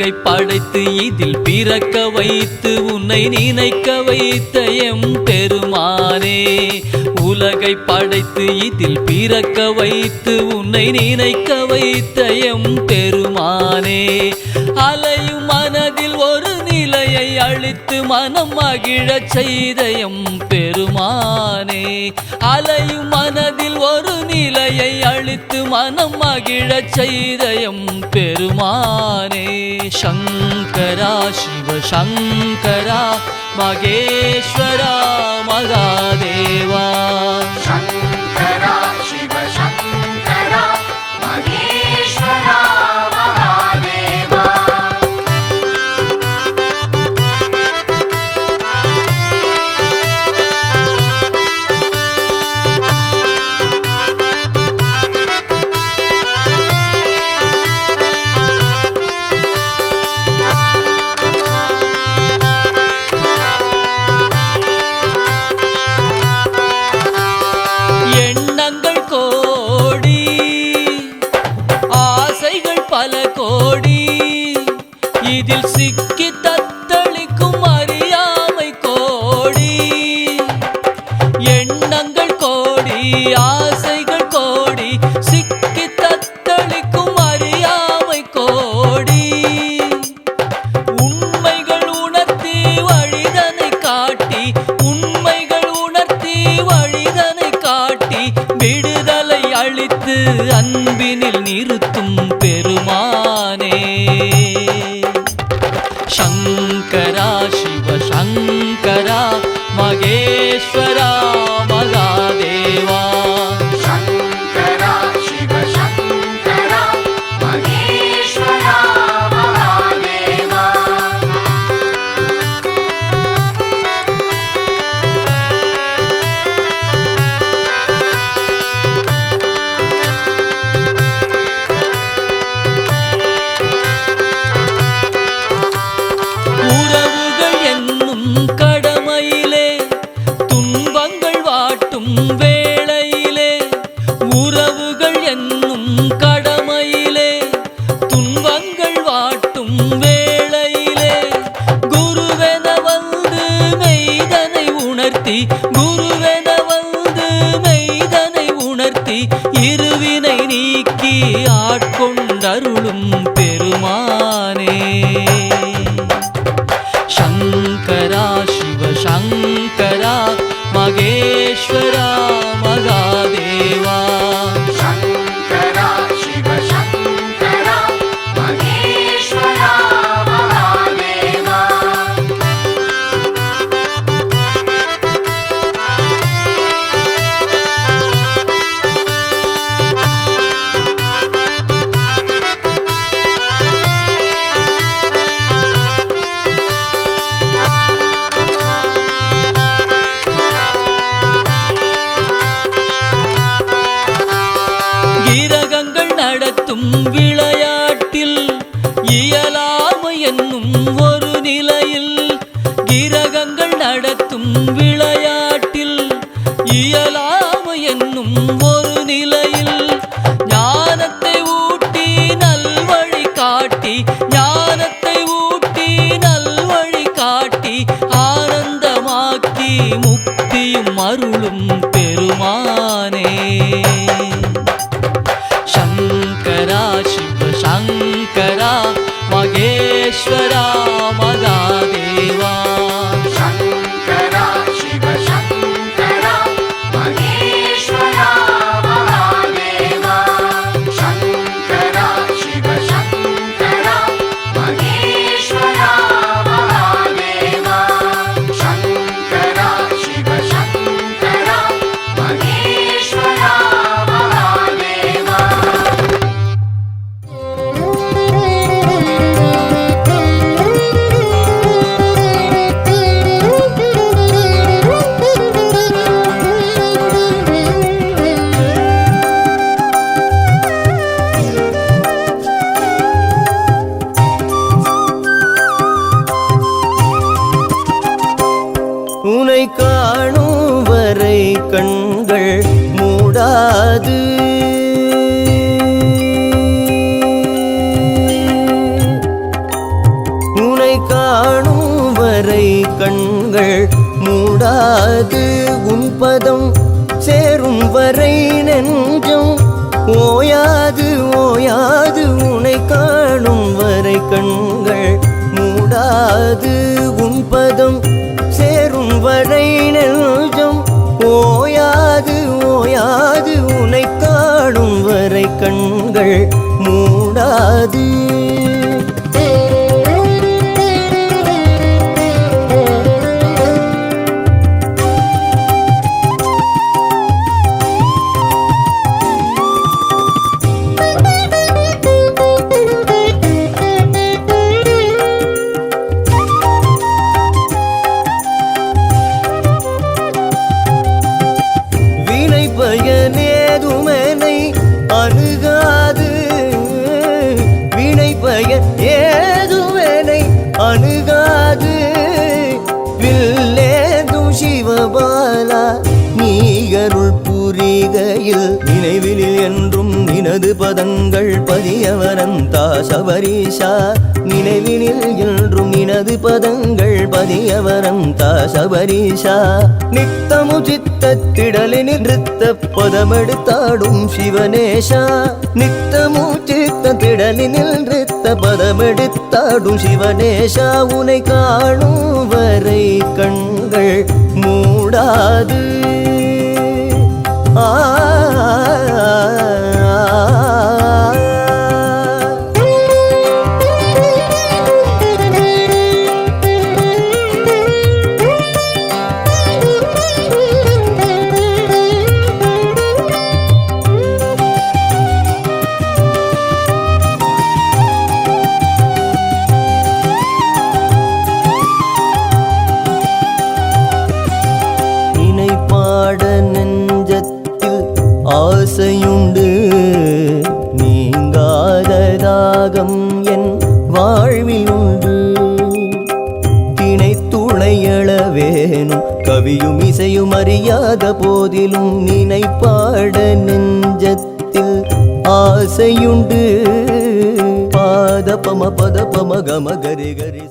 உலகை படைத்து இதில் பிறக்க வைத்து உன்னை நினைக்க வைத்த எம் பெருமானே. உலகை படைத்து இதில் பிறக்க வைத்து உன்னை நினைக்க வைத்த எம் பெருமானே. அலையும் மனதில் ஒரு நிலையை அளித்து மனம் மகிழச் செய்த எம் பெருமானே. அலையும் மனதில் ஒரு நிலையை அளித்து மனம் மகிழச் செய்த எம் பெருமானே. சங்கரா சிவ சங்கரா மகேஸ்வரா மகாதேவா. சங்கரா சிவ சங்கரா மகேஸ்வரா மகாதேவா. எண்ணங்கள் கோடி ஆசைகள் பல கோடி இதில் சிக்கி தத்தளிக்கும் அறியாமை கோடி. எண்ணங்கள் கோடி ஆசைகள் கோடி சிக்கி தத்தளிக்கும் அறியாமை கோடி. உண்மைகள் உணர்த்தி வழிதனை காட்டி உண்மைகள் உணர்த்தி வழிதனை காட்டி விடுதலை அளித்து அன்பினில் நிறுத்தும் பெருமானே. சங்கரா சிவ சங்கரா மகேஸ்வரா மகாதேவா. சங்கரா சிவ சங்கரா மகேஸ்வரா மகாதேவா. உறவுகள் என்னும் கடமையிலே துன்பங்கள் வாட்டும் வேளையிலே. உறவுகள் என்னும் கடமையிலே துன்பங்கள் வாட்டும் வேளையிலே. குருவென வந்து மெய்தனை உணர்த்தி குருவென வந்து மெய்தனை உணர்த்தி இருவினை நீக்கி ஆட்கொண்டருளும் பெருமானே. சங்கரா சிவ சங்கரா மகேஸ்வரா மகாதேவா. சங்கரா சிவ சங்கரா மகேஸ்வரா மகாதேவா. கிரகங்கள் நடத்தும் விளையாட்டில் இயலாமை என்னும் ஒரு நிலையில். கிரகங்கள் நடத்தும் விளையாட்டில் இயலாமை என்னும் ஒரு நிலையில். ஞானத்தை ஊட்டி நல்வழி காட்டி ஞானத்தை ஊட்டி நல்வழி காட்டி ஆனந்தமாக்கி முக்தியும் அருளும் பெருமானே. சங்கரா சிவ சங்கரா மகேஸ்வரா மகாதேவா. சங்கரா சிவ சங்கரா மகேஸ்வரா மகாதேவா. சங்கரா சிவ சங்கரா மகேஸ்வரா மகாதேவா. சங்கரா சிவ சங்கரா மூடாது உன் பதம் சேரும் வரை நெஞ்சம் ஓயாது ஓயாது உனை காணும் வரை கண்கள் மூடாது உன் பதம் சேரும் வரை நெஞ்சம் ஓயாது ஓயாது உனை காணும் வரை கண்கள் மூடாது. பயனேதுமெனை அணுகாது வினை பயன் ஏதுமெனை அணுகாது வில்லேதும் சிவபாலா நீகருள் புரிகையில் நினைவில் என்றும் நினது பதங்கள் பதியவரந்தா சபரீஷா நினைவினில் என்றும் நினது பதங்கள் பதியவரந்தா சபரீஷா நித்தமு சித்தத்திடலினில் நிறுத்த பதமெடுத்தாடும் சிவனேஷா நித்தமு சித்தத்திடலினில் நிறுத்த பதமெடுத்தாடும் சிவனேஷா உனை காணும் வரை கண்கள் மூடாது. பாட நெஞ்சத்தில் ஆசையுண்டு நீங்காத தாகம் என் வாழ்வில் உண்டு திணை துணையள வேணும் கவியும் இசையும் அறியாத போதிலும் நினை பாட நெஞ்சத்தில் ஆசையுண்டு பாத பம பத பம கம கரி கரி